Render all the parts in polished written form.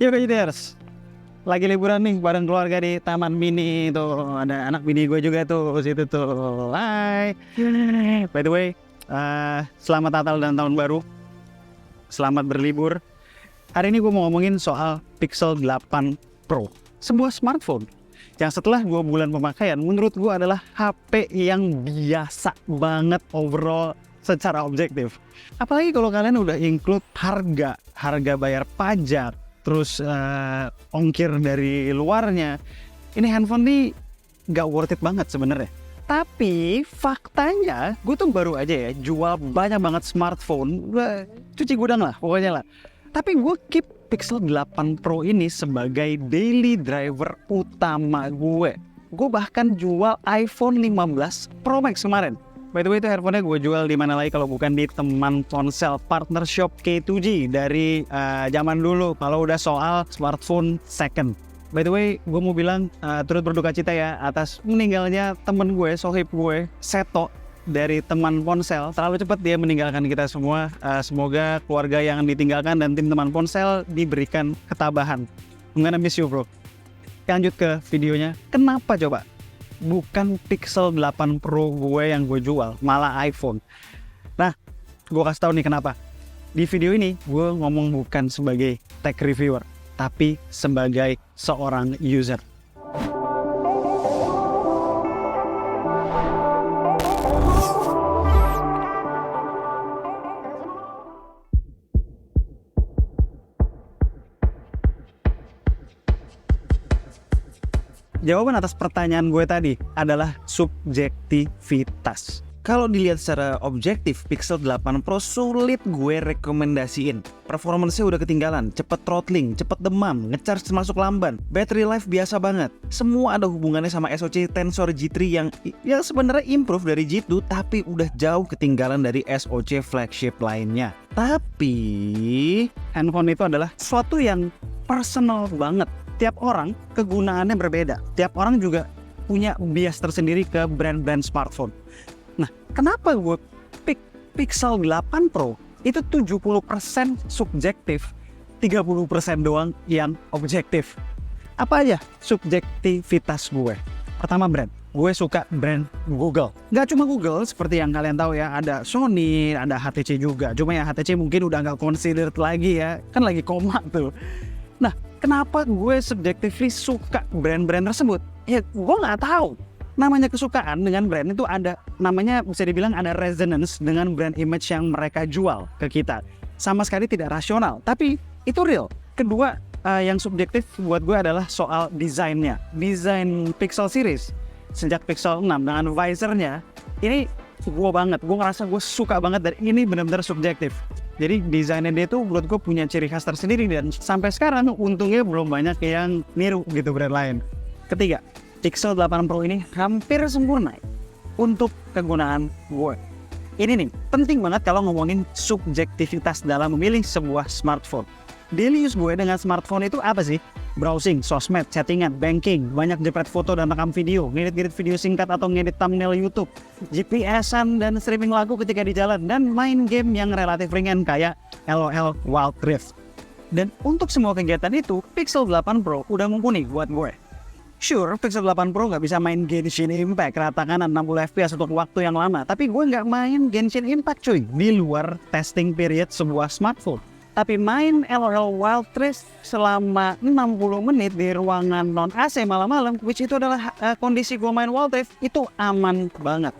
Yo Kajiters, lagi liburan nih bareng keluarga di Taman Mini tuh. Ada anak bini gue juga tuh situ tuh. Hai. By the way, selamat Natal dan Tahun Baru. Selamat berlibur. Hari ini gue mau ngomongin soal Pixel 8 Pro, sebuah smartphone yang setelah 2 bulan pemakaian menurut gue adalah HP yang biasa banget overall secara objektif. Apalagi kalau kalian udah include harga bayar pajak, terus ongkir dari luarnya, ini handphone nih gak worth it banget sebenarnya. Tapi faktanya gue tuh baru aja ya jual banyak banget smartphone, cuci gudang lah pokoknya lah. Tapi gue keep Pixel 8 Pro ini sebagai daily driver utama gue. Gue bahkan jual iPhone 15 Pro Max kemarin. By the way, itu handphonenya gue jual di mana lagi kalau bukan di Teman Ponsel Partner Shop K2G dari zaman dulu kalau udah soal smartphone second. By the way, gue mau bilang turut berduka cita ya atas meninggalnya temen gue, sohib gue, Seto dari Teman Ponsel. Terlalu cepat dia meninggalkan kita semua. Semoga keluarga yang ditinggalkan dan tim Teman Ponsel diberikan ketabahan. I'm gonna miss you bro. Lanjut ke videonya. Kenapa coba bukan Pixel 8 Pro gue yang gue jual, malah iPhone? Nah, gue kasih tahu nih kenapa. Di video ini gue ngomong bukan sebagai tech reviewer, tapi sebagai seorang user. Jawaban atas pertanyaan gue tadi adalah subjektivitas. Kalau dilihat secara objektif, Pixel 8 Pro sulit gue rekomendasiin. Performance-nya udah ketinggalan, cepet throttling, cepet demam, ngecharge masuk lamban, battery life biasa banget. Semua ada hubungannya sama SoC Tensor G3 yang sebenarnya improve dari G2 tapi udah jauh ketinggalan dari SoC flagship lainnya. Tapi handphone itu adalah sesuatu yang personal banget. Tiap orang kegunaannya berbeda. Tiap orang juga punya bias tersendiri ke brand-brand smartphone. Nah, kenapa gue pick Pixel 8 Pro? Itu 70% subjektif, 30% doang yang objektif. Apa aja subjektivitas gue? Pertama, brand. Gue suka brand Google. Gak cuma Google, seperti yang kalian tahu ya, ada Sony, ada HTC juga. Cuma ya HTC mungkin udah gak considered lagi ya, kan lagi koma tuh. Nah, kenapa gue subjectively suka brand-brand tersebut? Ya, gue nggak tahu. Namanya kesukaan dengan brand itu ada, namanya bisa dibilang ada resonance dengan brand image yang mereka jual ke kita. Sama sekali tidak rasional, tapi itu real. Kedua, yang subjektif buat gue adalah soal desainnya. Desain Pixel series sejak Pixel 6 dengan visornya, ini gue banget. Gue ngerasa gue suka banget dan ini benar-benar subjektif. Jadi desainnya dia tuh menurut gue punya ciri khas tersendiri dan sampai sekarang untungnya belum banyak yang niru gitu brand lain. Ketiga, Pixel 8 Pro ini hampir sempurna untuk kegunaan gue. Ini nih, penting banget kalau ngomongin subjektivitas dalam memilih sebuah smartphone. Daily use gue dengan smartphone itu apa sih? Browsing, sosmed, chattingan, banking, banyak jepret foto dan rekam video, ngedit video singkat atau ngedit thumbnail YouTube, GPS-an dan streaming lagu ketika di jalan, dan main game yang relatif ringan kayak LOL Wild Rift. Dan untuk semua kegiatan itu, Pixel 8 Pro udah mumpuni buat gue. Sure, Pixel 8 Pro nggak bisa main Genshin Impact ratakan 60 fps untuk waktu yang lama, tapi gue nggak main Genshin Impact cuy, di luar testing period sebuah smartphone. Tapi main LOL Wild Rift selama 60 menit di ruangan non-AC malam-malam, which itu adalah kondisi gue main Wild Rift, itu aman banget.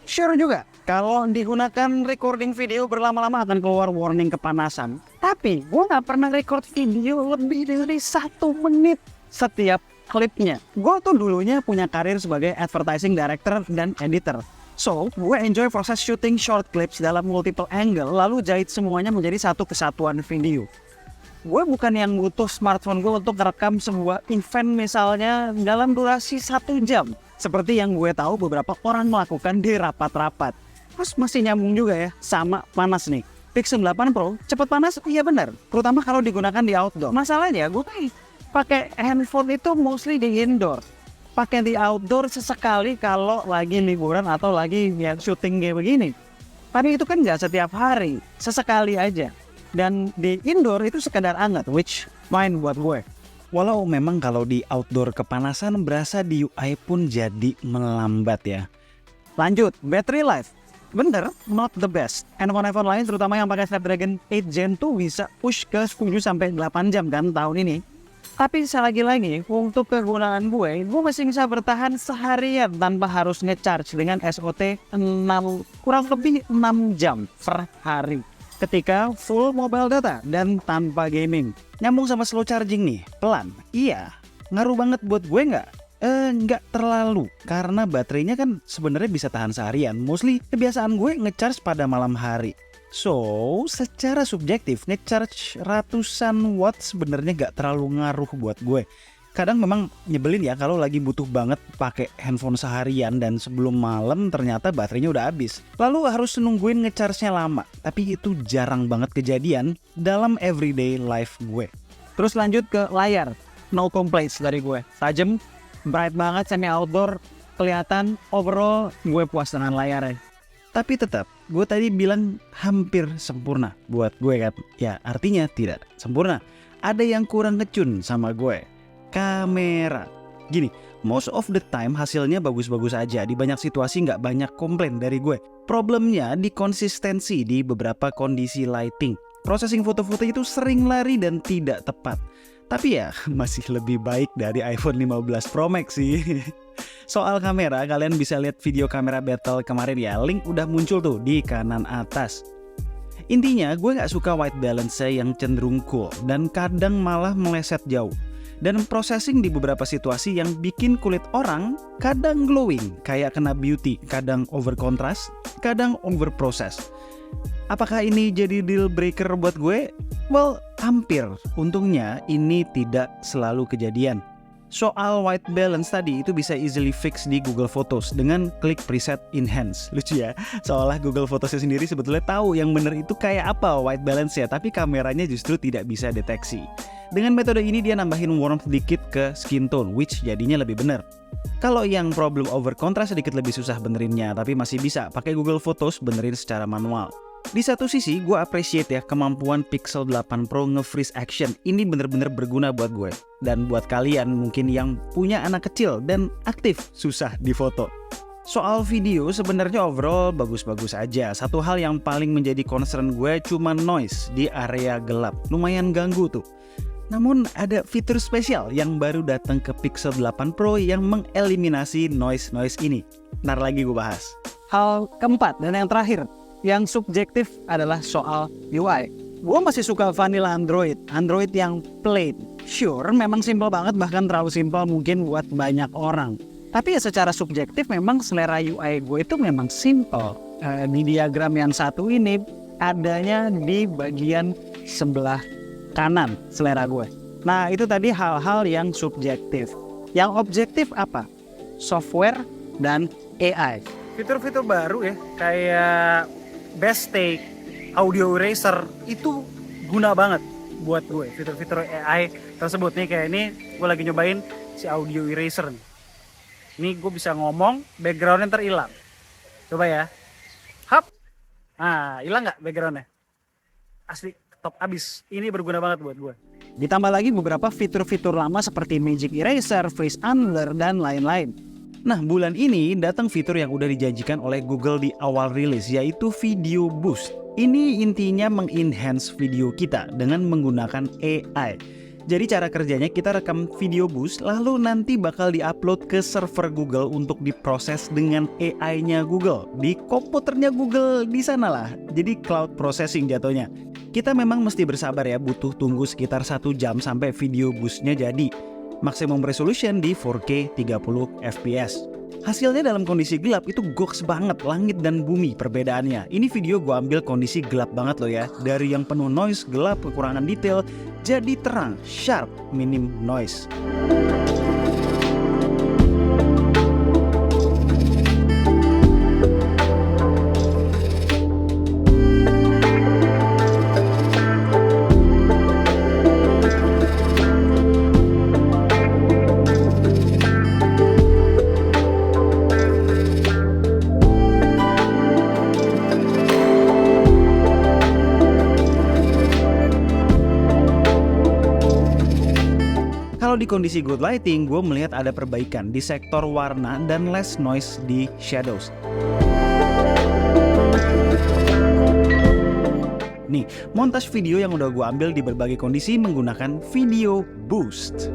Sure juga, kalau digunakan recording video berlama-lama akan keluar warning kepanasan. Tapi gue nggak pernah record video lebih dari 1 menit setiap klipnya. Gue tuh dulunya punya karir sebagai advertising director dan editor. So, gue enjoy proses shooting short clips dalam multiple angle, lalu jahit semuanya menjadi satu kesatuan video. Gue bukan yang butuh smartphone gue untuk merekam sebuah event misalnya dalam durasi 1 jam. Seperti yang gue tahu beberapa orang melakukan di rapat-rapat. Terus masih nyambung juga ya, sama panas nih. Pixel 8 Pro cepet panas, iya benar. Terutama kalau digunakan di outdoor. Masalahnya gue pakai handphone itu mostly di indoor. Pakai di outdoor sesekali kalau lagi liburan atau lagi ya syuting kayak begini. Tapi itu kan nggak setiap hari, sesekali aja. Dan di indoor itu sekedar anget, which main buat gue. Walau memang kalau di outdoor kepanasan berasa di UI pun jadi melambat ya. Lanjut, battery life. Bener, not the best. Handphone lain terutama yang pakai Snapdragon 8 Gen 2 bisa push ke 10-8 jam kan tahun ini. Tapi lagi untuk kegunaan gue masih bisa bertahan seharian tanpa harus ngecharge dengan SOT kurang lebih 6 jam per hari. Ketika full mobile data dan tanpa gaming. Nyambung sama slow charging nih, pelan. Iya, ngaruh banget buat gue nggak? Nggak terlalu, karena baterainya kan sebenarnya bisa tahan seharian. Mostly kebiasaan gue ngecharge pada malam hari. So, secara subjektif ngecharge ratusan watt sebenarnya nggak terlalu ngaruh buat gue. Kadang memang nyebelin ya kalau lagi butuh banget pakai handphone seharian dan sebelum malam ternyata baterainya udah habis. Lalu harus nungguin ngecharge-nya lama, tapi itu jarang banget kejadian dalam everyday life gue. Terus lanjut ke layar, no complaints dari gue. Tajam, bright banget, semi outdoor, kelihatan overall gue puas dengan layarnya. Tapi tetap, gue tadi bilang hampir sempurna buat gue kan. Ya artinya tidak sempurna. Ada yang kurang ngecun sama gue. Kamera. Gini, most of the time hasilnya bagus-bagus aja. Di banyak situasi nggak banyak komplain dari gue. Problemnya di konsistensi di beberapa kondisi lighting. Processing foto-foto itu sering lari dan tidak tepat. Tapi ya masih lebih baik dari iPhone 15 Pro Max sih. Soal kamera, kalian bisa lihat video kamera battle kemarin ya. Link udah muncul tuh di kanan atas. Intinya gue gak suka white balance yang cenderung cool dan kadang malah meleset jauh. Dan processing di beberapa situasi yang bikin kulit orang kadang glowing, kayak kena beauty, kadang over contrast, kadang over process. Apakah ini jadi deal breaker buat gue? Well, hampir. Untungnya ini tidak selalu kejadian. Soal white balance tadi itu bisa easily fix di Google Photos dengan klik preset enhance. Lucu ya, seolah Google Photosnya sendiri sebetulnya tahu yang bener itu kayak apa white balance ya, tapi kameranya justru tidak bisa deteksi. Dengan metode ini dia nambahin warmth dikit ke skin tone, which jadinya lebih bener. Kalau yang problem over contrast sedikit lebih susah benerinnya, tapi masih bisa pakai Google Photos benerin secara manual. Di satu sisi gue appreciate ya kemampuan Pixel 8 Pro nge-freeze action. Ini bener-bener berguna buat gue. Dan buat kalian mungkin yang punya anak kecil dan aktif susah difoto. Soal video sebenarnya overall bagus-bagus aja. Satu hal yang paling menjadi concern gue cuma noise di area gelap. Lumayan ganggu tuh. Namun ada fitur spesial yang baru datang ke Pixel 8 Pro yang mengeliminasi noise-noise ini. Ntar lagi gue bahas. Hal keempat dan yang terakhir, yang subjektif adalah soal UI. Gue masih suka vanilla Android yang plain. Sure, memang simple banget, bahkan terlalu simple mungkin buat banyak orang. Tapi ya secara subjektif memang selera UI gue itu memang simple. Di diagram yang satu ini adanya di bagian sebelah kanan selera gue. Nah itu tadi hal-hal yang subjektif. Yang objektif apa? Software dan AI. Fitur-fitur baru ya, kayak Best Take, Audio Eraser, itu guna banget buat gue. Fitur-fitur AI tersebut nih, kayak ini gue lagi nyobain si Audio Eraser nih. Ini gue bisa ngomong, backgroundnya ntar hilang. Coba ya. Hap. Nah, hilang nggak backgroundnya? Asli top abis. Ini berguna banget buat gue. Ditambah lagi beberapa fitur-fitur lama seperti Magic Eraser, Freeze Unblur, dan lain-lain. Nah, bulan ini datang fitur yang udah dijanjikan oleh Google di awal rilis, yaitu Video Boost. Ini intinya mengenhance video kita dengan menggunakan AI. Jadi cara kerjanya kita rekam video boost lalu nanti bakal diupload ke server Google untuk diproses dengan AI-nya Google. Di komputernya Google di sana lah. Jadi cloud processing jatuhnya. Kita memang mesti bersabar ya, butuh tunggu sekitar 1 jam sampai video boostnya jadi. Maximum resolution di 4K 30 fps. Hasilnya dalam kondisi gelap itu goks banget, langit dan bumi perbedaannya. Ini video gue ambil kondisi gelap banget loh ya. Dari yang penuh noise, gelap, kekurangan detail, jadi terang, sharp, minim noise. Kalau di kondisi good lighting, gue melihat ada perbaikan di sektor warna dan less noise di shadows. Nih, montage video yang udah gue ambil di berbagai kondisi menggunakan Video Boost.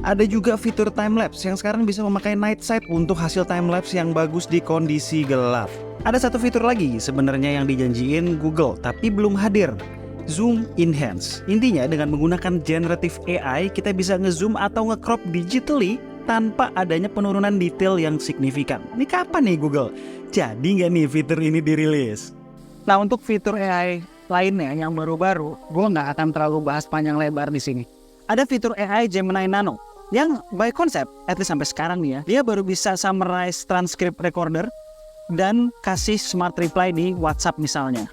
Ada juga fitur time-lapse yang sekarang bisa memakai night sight untuk hasil time-lapse yang bagus di kondisi gelap. Ada satu fitur lagi sebenarnya yang dijanjiin Google tapi belum hadir. Zoom Enhance. Intinya dengan menggunakan generative AI kita bisa ngezoom atau nge-crop digitally tanpa adanya penurunan detail yang signifikan. Ini kapan nih Google? Jadi nggak nih fitur ini dirilis? Nah, untuk fitur AI lainnya yang baru-baru, gue nggak akan terlalu bahas panjang lebar di sini. Ada fitur AI Gemini Nano yang by concept, at least sampai sekarang nih ya, dia baru bisa summarize transcript recorder dan kasih smart reply di WhatsApp misalnya.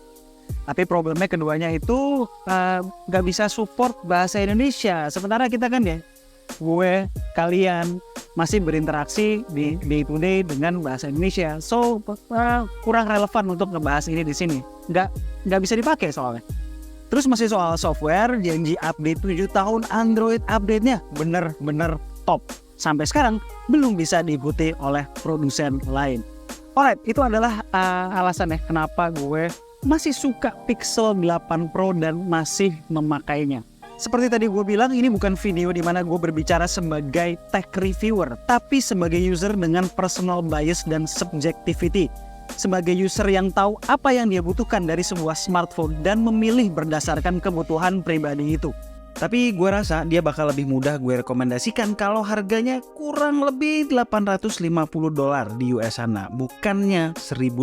Tapi problemnya keduanya itu nggak bisa support bahasa Indonesia. Sementara kita kan ya, gue, kalian masih berinteraksi di day to day dengan bahasa Indonesia. So kurang relevan untuk ngebahas ini di sini. Nggak bisa dipakai soalnya. Terus masih soal software, janji update 7 tahun Android update-nya bener-bener top. Sampai sekarang belum bisa diikuti oleh produsen lain. Alright, itu adalah alasannya kenapa gue masih suka Pixel 8 Pro dan masih memakainya. Seperti tadi gue bilang, ini bukan video di mana gue berbicara sebagai tech reviewer, tapi sebagai user dengan personal bias dan subjectivity. Sebagai user yang tahu apa yang dia butuhkan dari sebuah smartphone dan memilih berdasarkan kebutuhan pribadi itu. Tapi gue rasa dia bakal lebih mudah gue rekomendasikan kalau harganya kurang lebih $850 di US sana, bukannya $1.000.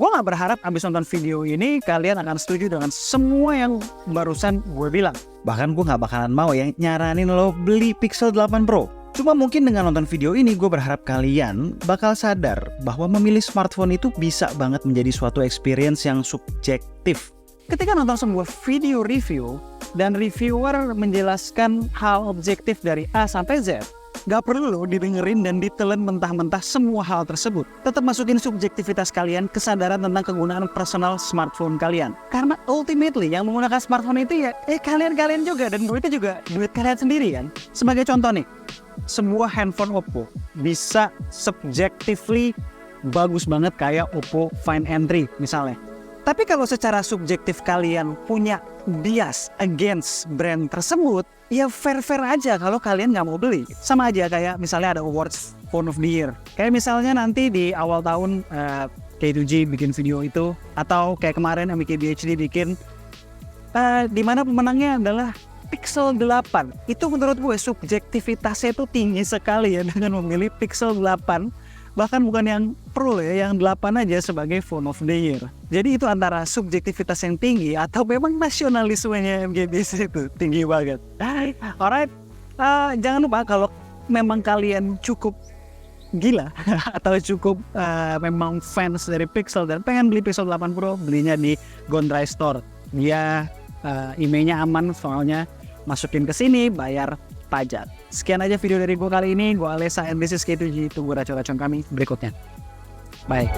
Gue gak berharap abis nonton video ini kalian akan setuju dengan semua yang barusan gue bilang. Bahkan gue gak bakalan mau ya nyaranin lo beli Pixel 8 Pro. Cuma mungkin dengan nonton video ini gue berharap kalian bakal sadar bahwa memilih smartphone itu bisa banget menjadi suatu experience yang subjektif. Ketika nonton sebuah video review dan reviewer menjelaskan hal objektif dari A sampai Z, gak perlu didengerin dan ditelan mentah-mentah semua hal tersebut. Tetap masukin subjektivitas kalian, kesadaran tentang kegunaan personal smartphone kalian. Karena ultimately yang menggunakan smartphone itu ya kalian-kalian juga, dan duitnya juga duit kalian sendiri kan. Sebagai contoh nih, sebuah handphone Oppo bisa subjectively bagus banget kayak Oppo Find N3 misalnya. Tapi kalau secara subjektif kalian punya bias against brand tersebut, ya fair-fair aja kalau kalian nggak mau beli. Sama aja kayak misalnya ada awards Phone of the Year. Kayak misalnya nanti di awal tahun K2G bikin video itu, atau kayak kemarin MKBHD bikin di mana pemenangnya adalah Pixel 8. Itu menurut gue subjektivitasnya itu tinggi sekali ya dengan memilih Pixel 8. Bahkan bukan yang Pro ya, yang 8 aja sebagai Phone of the Year. Jadi itu antara subjektivitas yang tinggi atau memang nasionalismenya MGBC itu tinggi banget. Alright, jangan lupa kalau memang kalian cukup gila atau cukup memang fans dari Pixel dan pengen beli Pixel 8 Pro, belinya di Gondrai Store. Dia emailnya aman, soalnya masukin ke sini bayar pajak. Sekian aja video dari gue kali ini. Gue Alessa and this is K2G. Tunggu racun-racun kami berikutnya. Bye.